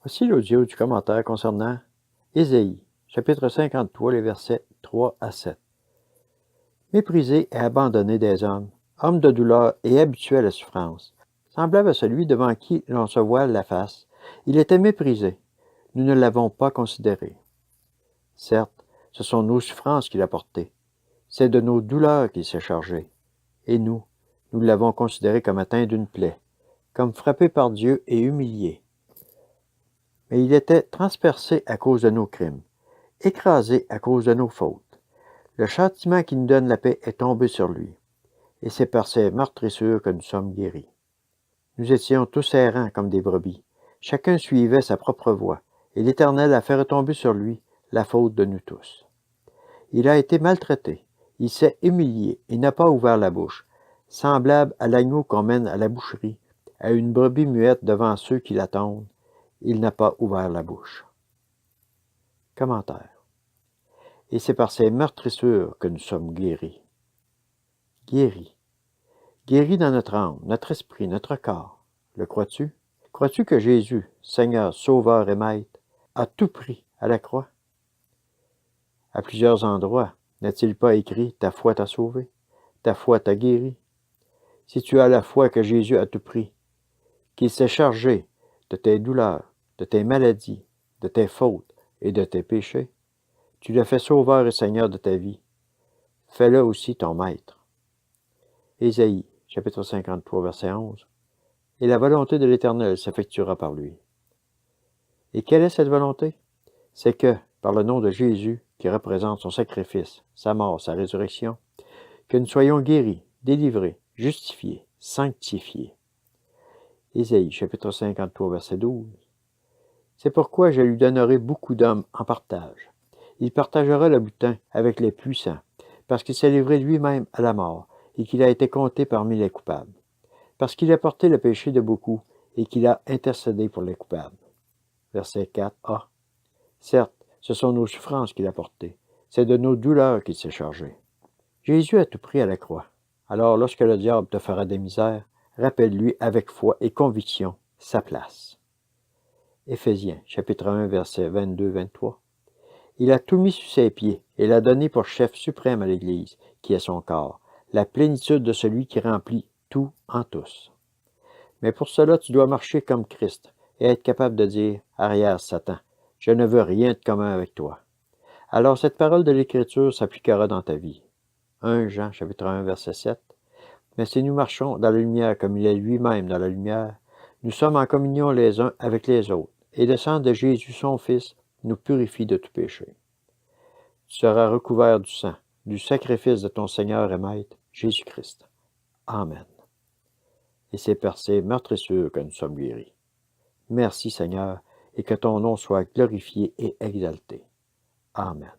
Voici l'audio du commentaire concernant Ésaïe, chapitre 53, les versets 3 à 7. Méprisé et abandonné des hommes, homme de douleur et habitué à la souffrance, semblable à celui devant qui l'on se voile la face, il était méprisé. Nous ne l'avons pas considéré. Certes, ce sont nos souffrances qu'il a portées. C'est de nos douleurs qu'il s'est chargé. Et nous l'avons considéré comme atteint d'une plaie, comme frappé par Dieu et humilié. Mais il était transpercé à cause de nos crimes, écrasé à cause de nos fautes. Le châtiment qui nous donne la paix est tombé sur lui, et c'est par ses meurtrissures que nous sommes guéris. Nous étions tous errants comme des brebis. Chacun suivait sa propre voie, et l'Éternel a fait retomber sur lui la faute de nous tous. Il a été maltraité, il s'est humilié et n'a pas ouvert la bouche, semblable à l'agneau qu'on mène à la boucherie, à une brebis muette devant ceux qui l'attendent. Il n'a pas ouvert la bouche. Commentaire. Et c'est par ces meurtrissures que nous sommes guéris. Guéris. Guéris dans notre âme, notre esprit, notre corps. Le crois-tu? Crois-tu que Jésus, Seigneur, Sauveur et Maître, a tout pris à la croix? À plusieurs endroits, n'a-t-il pas écrit « Ta foi t'a sauvé, ta foi t'a guéri ». Si tu as la foi que Jésus a tout pris, qu'il s'est chargé de tes douleurs, de tes maladies, de tes fautes et de tes péchés, tu l'as fait Sauveur et Seigneur de ta vie. Fais-le aussi ton Maître. Ésaïe, chapitre 53, verset 11. Et la volonté de l'Éternel s'effectuera par lui. Et quelle est cette volonté? C'est que, par le nom de Jésus, qui représente son sacrifice, sa mort, sa résurrection, que nous soyons guéris, délivrés, justifiés, sanctifiés. Ésaïe, chapitre 53, verset 12. C'est pourquoi je lui donnerai beaucoup d'hommes en partage. Il partagera le butin avec les puissants, parce qu'il s'est livré lui-même à la mort, et qu'il a été compté parmi les coupables. Parce qu'il a porté le péché de beaucoup, et qu'il a intercédé pour les coupables. Verset 4a. Certes, ce sont nos souffrances qu'il a portées. C'est de nos douleurs qu'il s'est chargé. Jésus a tout pris à la croix. Alors, lorsque le diable te fera des misères, rappelle-lui avec foi et conviction sa place. Éphésiens, chapitre 1, versets 22-23. Il a tout mis sous ses pieds et l'a donné pour chef suprême à l'Église, qui est son corps, la plénitude de celui qui remplit tout en tous. Mais pour cela, tu dois marcher comme Christ et être capable de dire « Arrière, Satan, je ne veux rien de commun avec toi. » Alors cette parole de l'Écriture s'appliquera dans ta vie. 1 Jean, chapitre 1, verset 7. Mais si nous marchons dans la lumière comme il est lui-même dans la lumière, nous sommes en communion les uns avec les autres, et le sang de Jésus, son Fils, nous purifie de tout péché. Tu seras recouvert du sang, du sacrifice de ton Seigneur et Maître, Jésus-Christ. Amen. Et c'est par ces meurtrissures que nous sommes guéris. Merci Seigneur, et que ton nom soit glorifié et exalté. Amen.